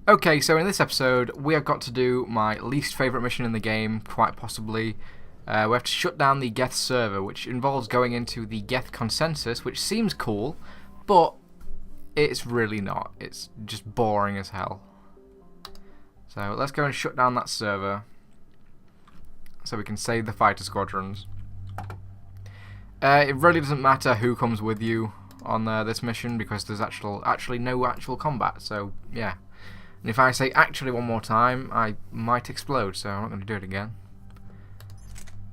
Okay, so in this episode, we have got to do my least favourite mission in the game, quite possibly. We have to shut down the Geth server, which involves going into the Geth consensus, which seems cool, but it's really not. It's just boring as hell. So let's go and shut down that server, so we can save the fighter squadrons. It really doesn't matter who comes with you on this mission, because there's actually no actual combat, so yeah. And if I say actually one more time, I might explode, so I'm not going to do it again.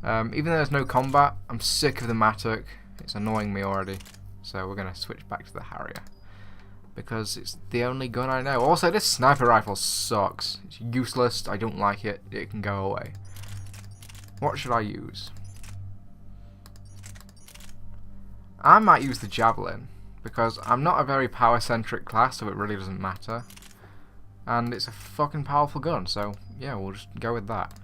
Even though there's no combat, I'm sick of the Matuk. It's annoying me already. So we're going to switch back to the Harrier, because it's the only gun I know. Also, this sniper rifle sucks. It's useless. I don't like it. It can go away. What should I use? I might use the Javelin, because I'm not a very power-centric class, so it really doesn't matter. And it's a fucking powerful gun, so yeah, we'll just go with that.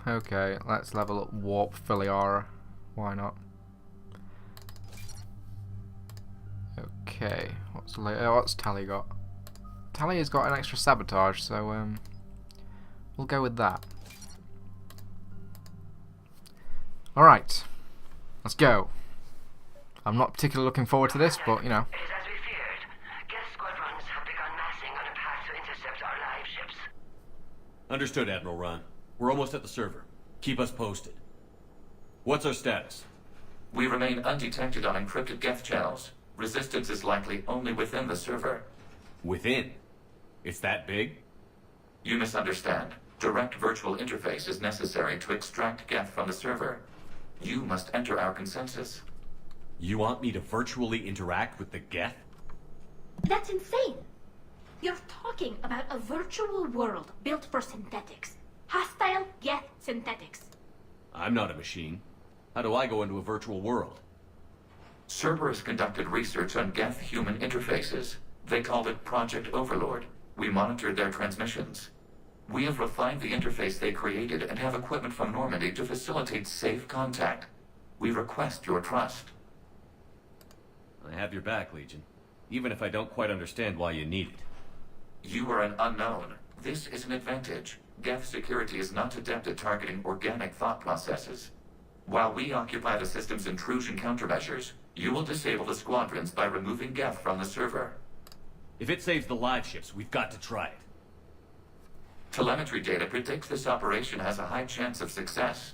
Okay, let's level up Warp Filiara. Why not? Okay, what's Tally got? Tally has got an extra sabotage, so we'll go with that. Alright, let's go. I'm not particularly looking forward to this, but you know. It is as we feared. Geth squadrons have begun massing on a path to intercept our live ships. Understood, Admiral Ron. We're almost at the server. Keep us posted. What's our status? We remain undetected on encrypted Geth channels. Resistance is likely only within the server. Within? It's that big? You misunderstand. Direct virtual interface is necessary to extract Geth from the server. You must enter our consensus. You want me to virtually interact with the Geth? That's insane! You're talking about a virtual world built for synthetics. Hostile Geth synthetics. I'm not a machine. How do I go into a virtual world? Cerberus conducted research on Geth human interfaces. They called it Project Overlord. We monitored their transmissions. We have refined the interface they created and have equipment from Normandy to facilitate safe contact. We request your trust. I have your back, Legion. Even if I don't quite understand why you need it. You are an unknown. This is an advantage. Geth security is not adept at targeting organic thought processes. While we occupy the system's intrusion countermeasures, you will disable the squadrons by removing Geth from the server. If it saves the live ships, we've got to try it. Telemetry data predicts this operation has a high chance of success.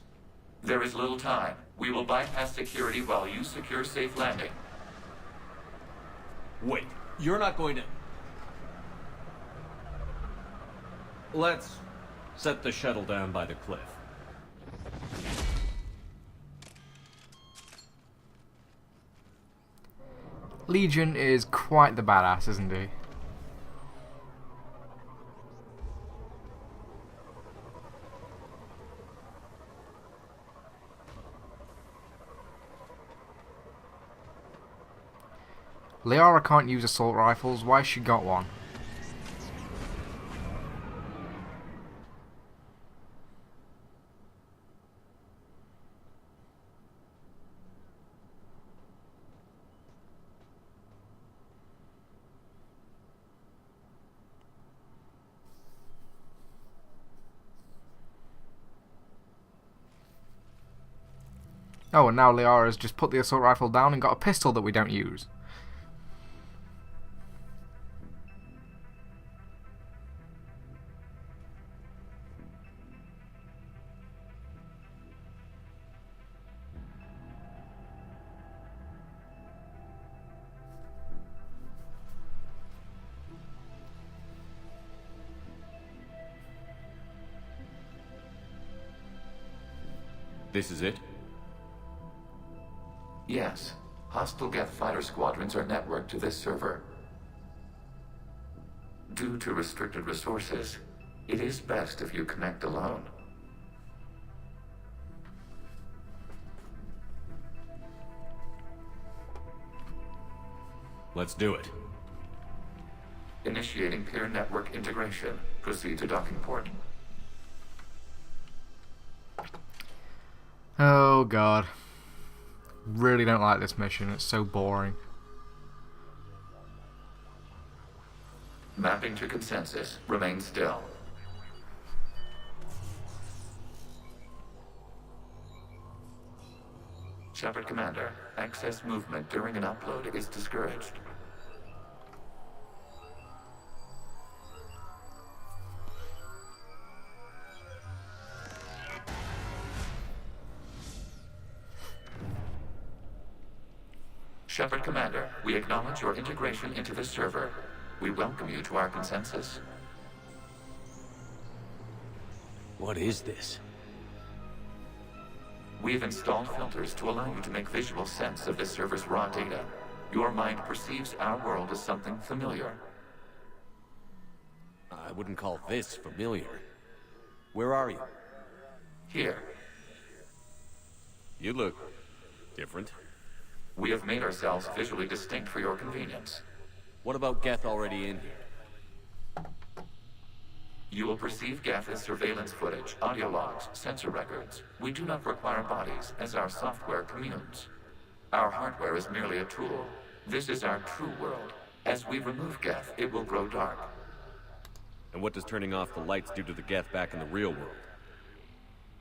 There is little time. We will bypass security while you secure safe landing. Wait, you're not going to... Let's set the shuttle down by the cliff. Legion is quite the badass, isn't he? Liara can't use assault rifles. Why has she got one? Oh, and now Liara's just put the assault rifle down and got a pistol that we don't use. This is it? Yes. Hostile Geth fighter squadrons are networked to this server. Due to restricted resources, it is best if you connect alone. Let's do it. Initiating peer network integration. Proceed to docking port. Oh god. Really don't like this mission, it's so boring. Mapping to consensus. Remain still. Shepard Commander, excess movement during an upload is discouraged. Shepard Commander, we acknowledge your integration into the server. We welcome you to our consensus. What is this? We've installed filters to allow you to make visual sense of this server's raw data. Your mind perceives our world as something familiar. I wouldn't call this familiar. Where are you? Here, You look different. we have made ourselves visually distinct for your convenience. What about Geth already in here? You will perceive Geth as surveillance footage, audio logs, sensor records. We do not require bodies, as our software communes. Our hardware is merely a tool. This is our true world. As we remove Geth, it will grow dark. And what does turning off the lights do to the Geth back in the real world?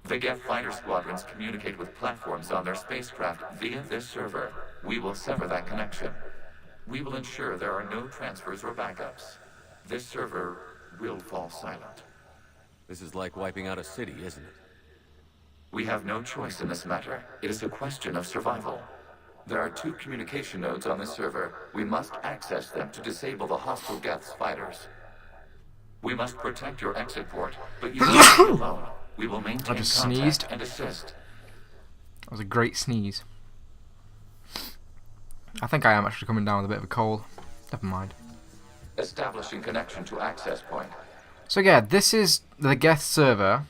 The Geth fighter squadrons communicate with platforms on their spacecraft via this server. We will sever that connection. We will ensure there are no transfers or backups. This server will fall silent. This is like wiping out a city, isn't it? We have no choice in this matter. It is a question of survival. There are 2 communication nodes on this server. We must access them to disable the hostile Geth's fighters. We must protect your exit port, but you won't be alone. We will maintain just contact sneezed. and assist. That was a great sneeze. I think I am actually coming down with a bit of a cold. Never mind. Establishing connection to access point. So yeah, this is the Geth server.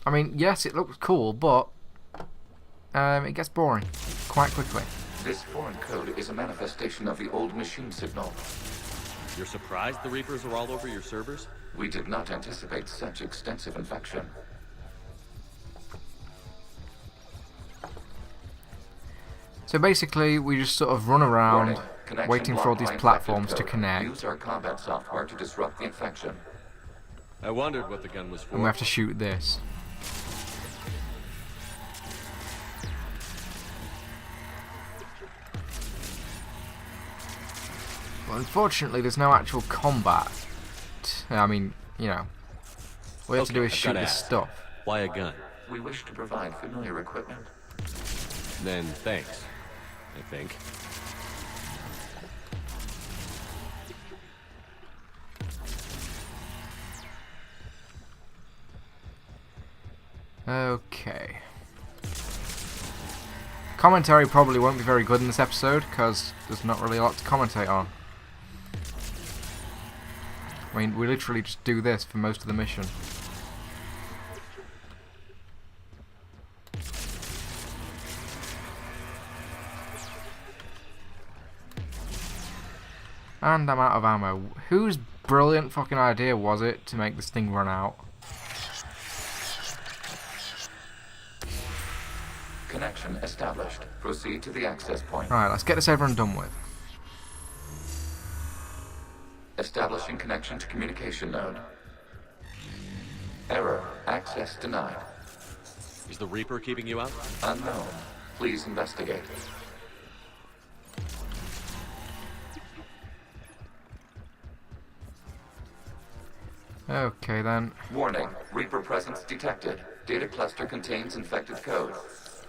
I mean, yes, it looks cool, but it gets boring quite quickly. This foreign code is a manifestation of the old machine signal. You're surprised the Reapers are all over your servers? We did not anticipate such extensive infection. So basically, we just sort of run around, Warning. Connection waiting for all blocked these by platforms infected to code. connect, Use our combat software to disrupt the infection. I wondered what the gun was for. and we have to shoot this. Well, unfortunately, there's no actual combat. I mean, you know, all you have to do is I've shoot gotta this ask. stuff. Why a gun? We wish to provide familiar equipment. Then thanks, I think. Okay. Commentary probably won't be very good in this episode, because there's not really a lot to commentate on. I mean, we literally just do this for most of the mission. And I'm out of ammo. Whose brilliant fucking idea was it to make this thing run out? Connection established. Proceed to the access point. Right, let's get this over and done with. Establishing connection to communication node. Error. Access denied. Is the Reaper keeping you out? Unknown. Please investigate. Okay then. Warning. Reaper presence detected. Data cluster contains infected code.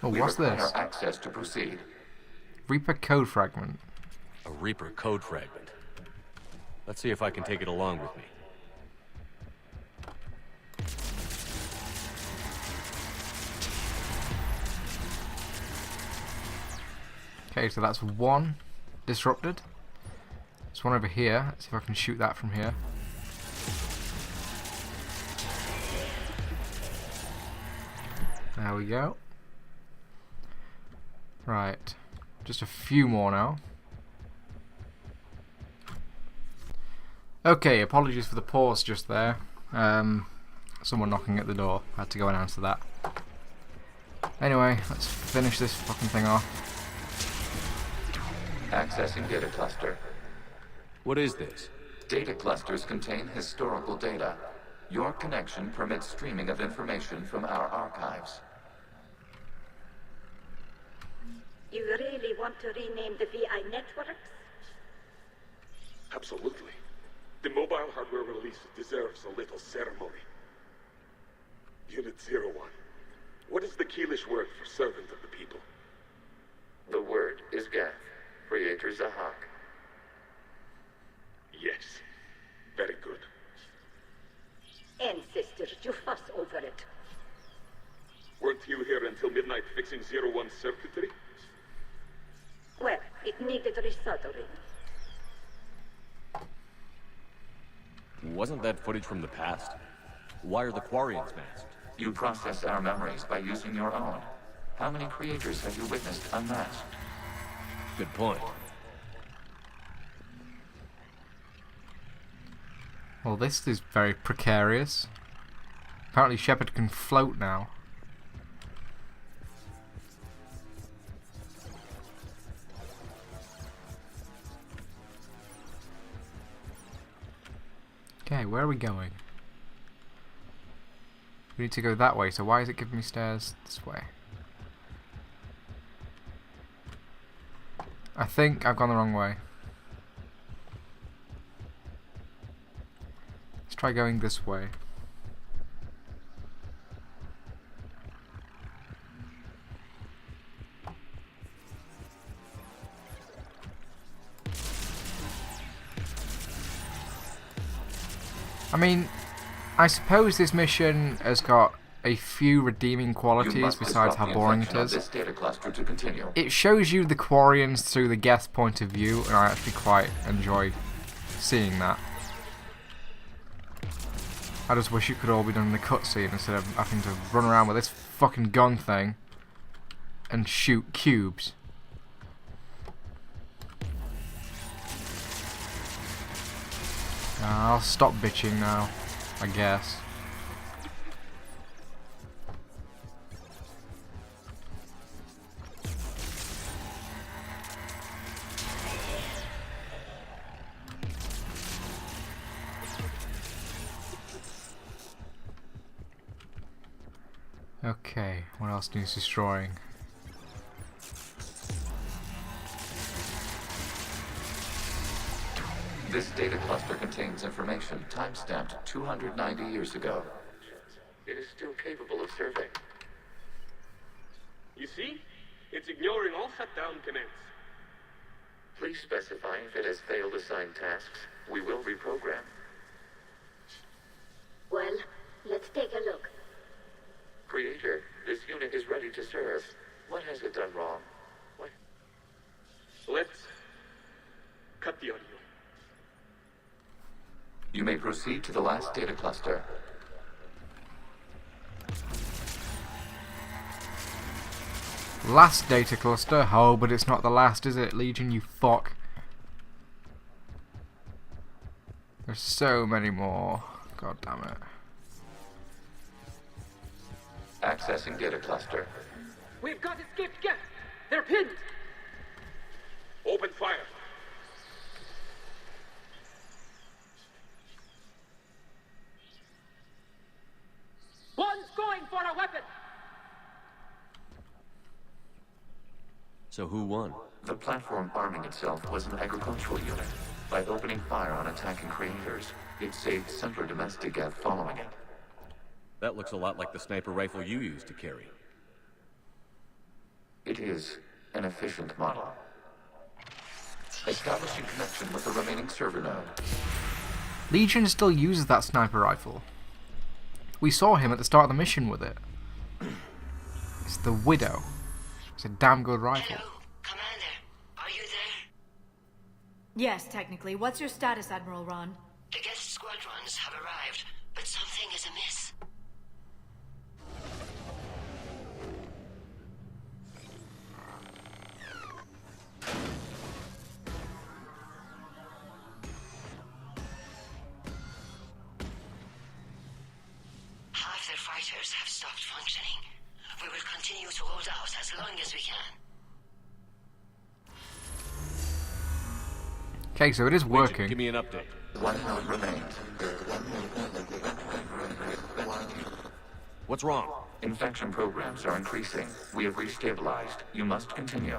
Oh, We what's require this? access to proceed. Reaper code fragment. A Reaper code fragment. Let's see if I can take it along with me. Okay, so that's one disrupted. There's one over here. Let's see if I can shoot that from here. There we go. Right. Just a few more now. Okay, apologies for the pause just there. Someone knocking at the door. I had to go and answer that. Anyway, let's finish this fucking thing off. Accessing data cluster. What is this? Data clusters contain historical data. Your connection permits streaming of information from our archives. You really want to rename the VI networks? Absolutely. The mobile hardware release deserves a little ceremony. Unit 01. What is the Keelish word for servant of the people? The word is Geth, Creator Zahak. Yes. Very good. Ancestors, you fuss over it. Weren't you here until midnight fixing 01's circuitry? Well, it needed resoldering. Wasn't that footage from the past? Why are the Quarians masked? You process our memories by using your own. How many creators have you witnessed unmasked? Good point. Well, this is very precarious. Apparently Shepard can float now. Okay, where are we going? We need to go that way, so why is it giving me stairs this way? I think I've gone the wrong way. Let's try going this way. I mean, I suppose this mission has got a few redeeming qualities besides how boring it is. This data cluster to continue. It shows you the Quarians through the Geth point of view, and I actually quite enjoy seeing that. I just wish it could all be done in a cutscene instead of having to run around with this fucking gun thing and shoot cubes. I'll stop bitching now, I guess. Okay, what else needs destroying? This data cluster contains information time-stamped 290 years ago. It is still capable of serving. You see? It's ignoring all shutdown commands. Please specify if it has failed assigned tasks. We will reprogram. Well, let's take a look. Creator, this unit is ready to serve. What has it done wrong? What? Let's cut the audio. You may proceed to the last data cluster. Last data cluster? Oh, but it's not the last, is it? Legion, you fuck. There's so many more. God damn it. Accessing data cluster. We've got escaped Geth. They're pinned. Open fire. One's going for a weapon. So who won? The platform arming itself was an agricultural unit. By opening fire on attacking creators, it saved simpler domestic Geth following it. That looks a lot like the sniper rifle you used to carry. It is an efficient model. Establishing connection with the remaining server node. Legion still uses that sniper rifle. We saw him at the start of the mission with it. It's the Widow. It's a damn good rifle. Hello, Commander. Are you there? Yes, technically. What's your status, Admiral Ron? The Geth squadrons have arrived, but something is amiss. Half their fighters have stopped functioning. We will continue to hold out as long as we can. Okay, so it is Agent, working. give me an update. 1 node remains. What's wrong? Infection programs are increasing. We have restabilized. You must continue.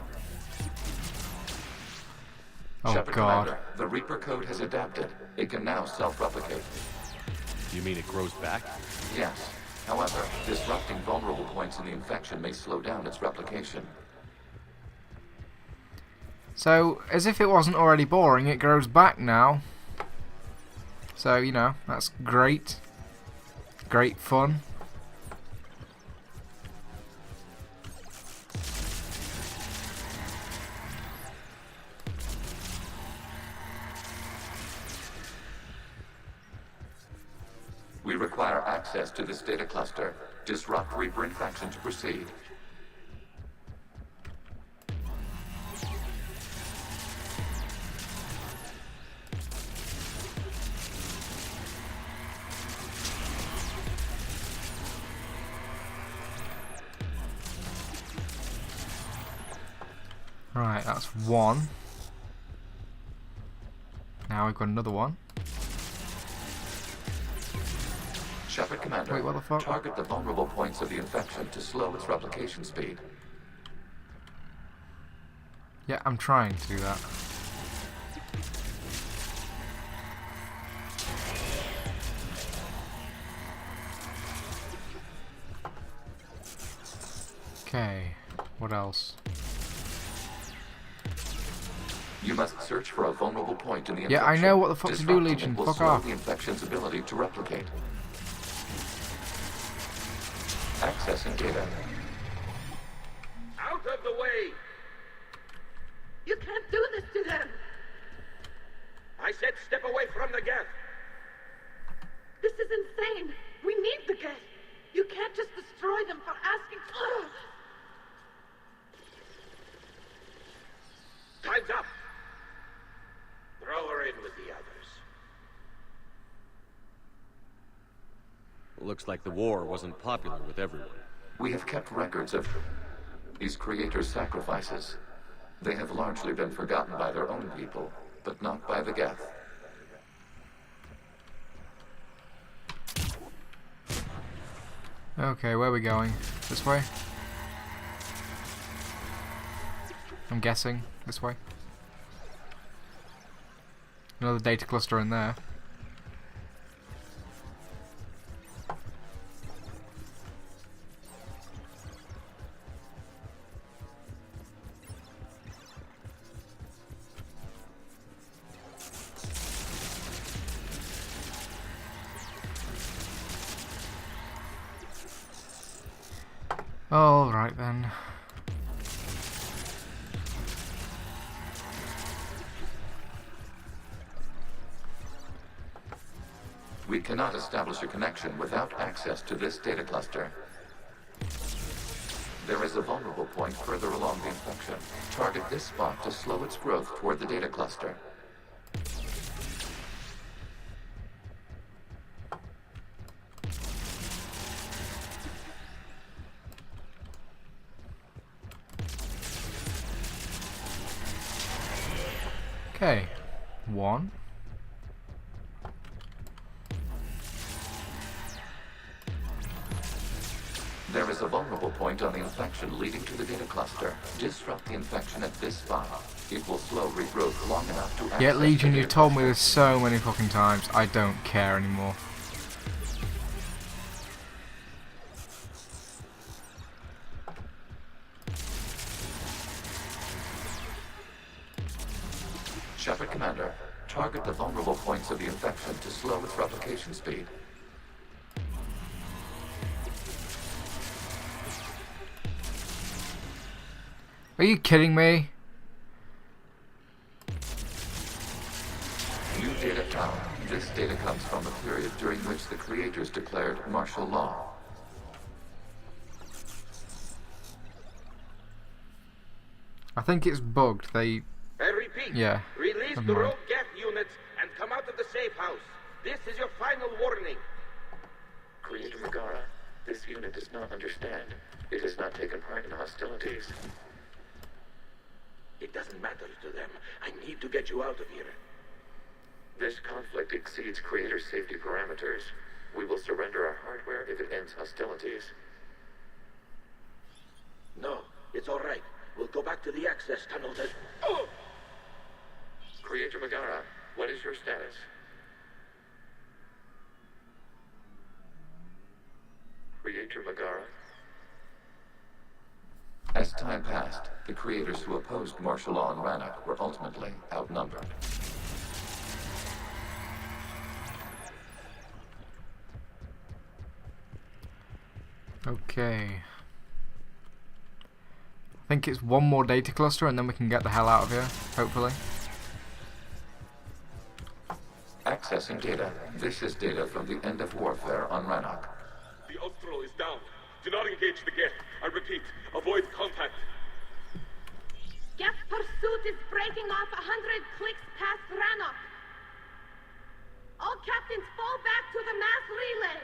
Oh Shepard god. Commander, the Reaper code has adapted. It can now self-replicate. You mean it grows back? Yes. However, disrupting vulnerable points in the infection may slow down its replication. So, as if it wasn't already boring, it grows back now. So, you know, that's great. Great fun. We require access to this data cluster. Disrupt Reaper infection to proceed. Right, that's one. Now we've got another one. Shepard Commander, Wait, what the fuck? target the vulnerable points of the infection to slow its replication speed. Yeah, I'm trying to do that. Okay, what else? You must search for a vulnerable point in the infection. Yeah, I know what the fuck to do, Disrupting Legion. it will Fuck slow off. the infection's ability to replicate. Accessing data. Out of the way! You can't do this to them! I said step away from the Geth! This is insane! We need the Geth! You can't just destroy them for asking. Ugh. Time's up! Throw her in with the others. Looks like the war wasn't popular with everyone. We have kept records of these creators' sacrifices. They have largely been forgotten by their own people, but not by the Geth. Okay, where are we going? This way? I'm guessing this way. Another data cluster in there. All right then. We cannot establish a connection without access to this data cluster. There is a vulnerable point further along the infection. Target this spot to slow its growth toward the data cluster. Okay, one. There is a vulnerable point on the infection leading to the data cluster. Disrupt the infection at this spot. It will slow regrowth long enough to access Yeah, Legion, the you've data told me cluster. this so many fucking times. I don't care anymore. Shepard Commander, target the vulnerable points of the infection to slow its replication speed. Are you kidding me? New data found. This data comes from a period during which the creators declared martial law. I think it's bugged. They... I repeat, Yeah, release never the mind. rogue Geth units and come out of the safe house. This is your final warning. Creator Megara, this unit does not understand. It has not taken part in hostilities. It doesn't matter to them. I need to get you out of here. This conflict exceeds Creator's safety parameters. We will surrender our hardware if it ends hostilities. No, it's all right. We'll go back to the access tunnel then. Oh! Creator Megara, what is your status? Creator Megara? As time passed, the creators who opposed martial law in Rannoch were ultimately outnumbered. Okay. I think it's one more data cluster and then we can get the hell out of here, hopefully. Accessing data. This is data from the end of warfare on Rannoch. The Austral is down. Do not engage the Geth. I repeat, avoid contact. Geth pursuit is breaking off 100 clicks past Rannoch. All captains fall back to the mass relay.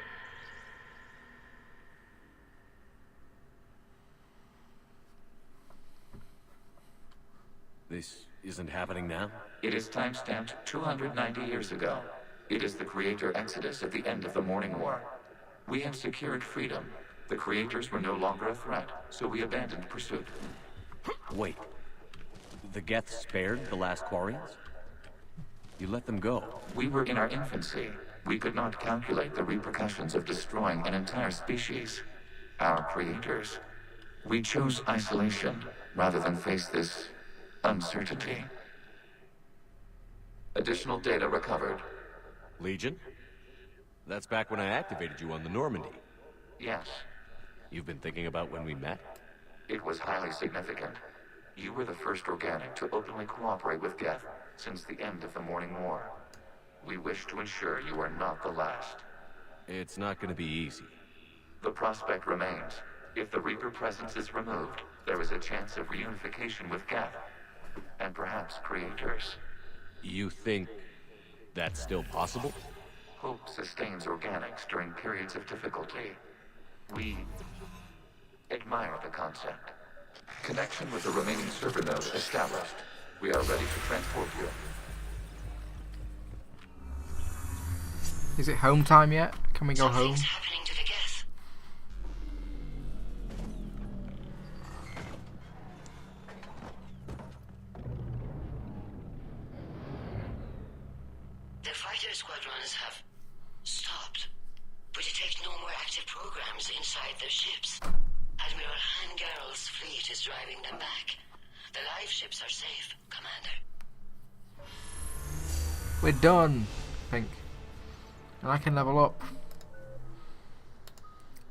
This isn't happening now? It is timestamped 290 years ago. It is the Creator Exodus at the end of the Morning War. We had secured freedom. The Creators were no longer a threat, so we abandoned pursuit. Wait. The Geth spared the last Quarians? You let them go. We were in our infancy. We could not calculate the repercussions of destroying an entire species. Our creators. We chose isolation rather than face this uncertainty. Additional data recovered. Legion? That's back when I activated you on the Normandy. Yes. You've been thinking about when we met? It was highly significant. You were the first organic to openly cooperate with Geth since the end of the Morning War. We wish to ensure you are not the last. It's not going to be easy. The prospect remains. If the Reaper presence is removed, there is a chance of reunification with Geth. And perhaps creators. You think that's still possible? Hope sustains organics during periods of difficulty. We admire the concept. Connection with the remaining server node established. We are ready to transport you. Is it home time yet? Can we go home? Something's happening to the Geth. The fighter squadrons have stopped. We detect no more active programs inside their ships. Admiral Hangarl's fleet is driving them back. The live ships are safe, Commander. We're done, I think. And I can level up.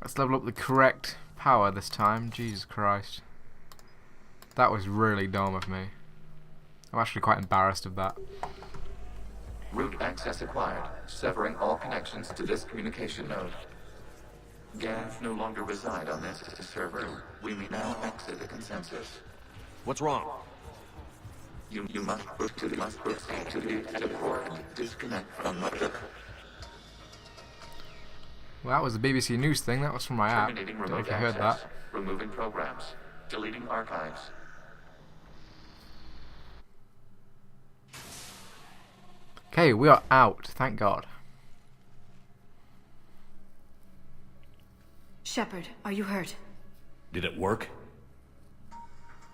Let's level up the correct power this time. Jesus Christ. That was really dumb of me. I'm actually quite embarrassed of that. Root access acquired, severing all connections to this communication node. Geth no longer reside on this server. We may now exit the consensus. What's wrong? You must proceed to the exit port and disconnect from Mother. Well, that was the BBC News thing. That was from my app. Terminating Don't know remote if you heard access. that. Removing programs. Deleting archives. Okay, we are out. Thank God. Shepard, are you hurt? Did it work?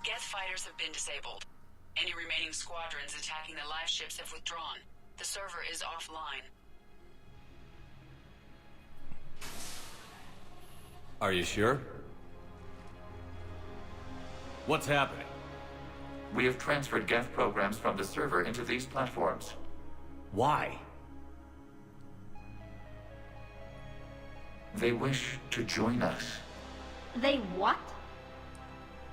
Geth fighters have been disabled. Any remaining squadrons attacking the live ships have withdrawn. The server is offline. Are you sure? What's happening? We have transferred Geth programs from the server into these platforms. Why? They wish to join us. They what?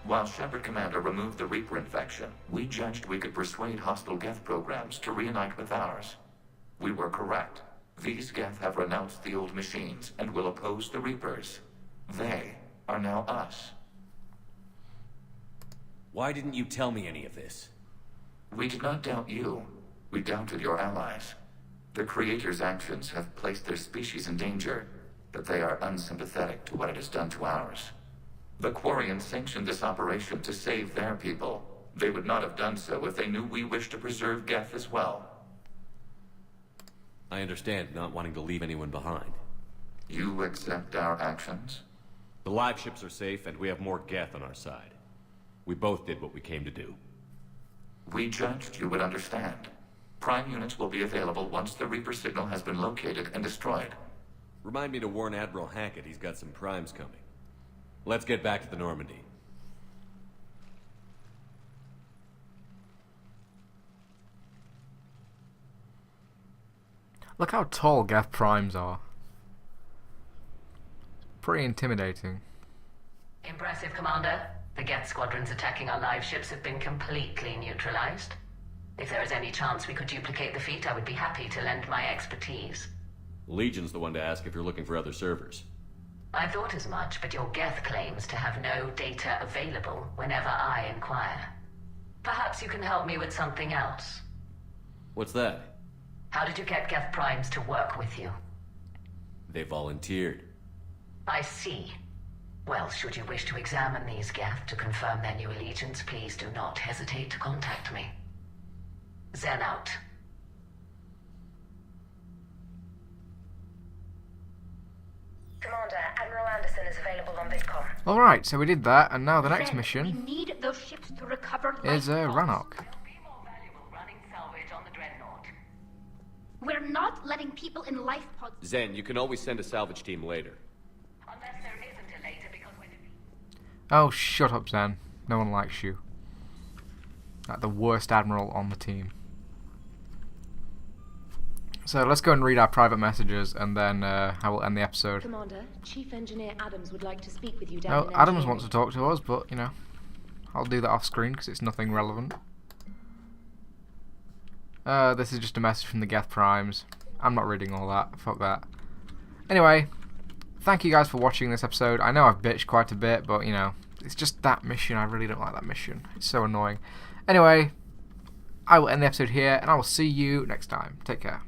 While Shepard Commander removed the Reaper infection, we judged we could persuade hostile Geth programs to reunite with ours. We were correct. These Geth have renounced the old machines and will oppose the Reapers. They are now us. Why didn't you tell me any of this? We did not doubt you. We doubted your allies. The Creator's actions have placed their species in danger, but they are unsympathetic to what it has done to ours. The Quarians sanctioned this operation to save their people. They would not have done so if they knew we wished to preserve Geth as well. I understand not wanting to leave anyone behind. You accept our actions? The live ships are safe, and we have more Geth on our side. We both did what we came to do. We judged you would understand. Prime units will be available once the Reaper signal has been located and destroyed. Remind me to warn Admiral Hackett he's got some primes coming. Let's get back to the Normandy. Look how tall Geth primes are. Pretty intimidating. Impressive, Commander. The Geth squadrons attacking our live ships have been completely neutralized. If there is any chance we could duplicate the feat, I would be happy to lend my expertise. Legion's the one to ask if you're looking for other servers. I thought as much, but your Geth claims to have no data available whenever I inquire. Perhaps you can help me with something else. What's that? How did you get Geth primes to work with you? They volunteered. I see. Well, should you wish to examine these Geth to confirm their new allegiance, please do not hesitate to contact me. Zen out. Commander, Admiral Anderson is available on VidCom. Alright, so we did that, and now the next Zen, mission we need those ships to recover is life pods. Rannoch. We're not letting people in life pods. Zen, you can always send a salvage team later. Unless there isn't a later because we're... Oh, shut up, Zen. No one likes you. Like the worst admiral on the team. So let's go and read our private messages, and then I will end the episode. Commander, Chief Engineer Adams would like to speak with you down Oh, in Adams engineering. wants to talk to us, but, you know, I'll do that off screen because it's nothing relevant. This is just a message from the Geth Primes. I'm not reading all that. Fuck that. Anyway, thank you guys for watching this episode. I know I've bitched quite a bit, but, you know, it's just that mission. I really don't like that mission. It's so annoying. Anyway, I will end the episode here, and I will see you next time. Take care.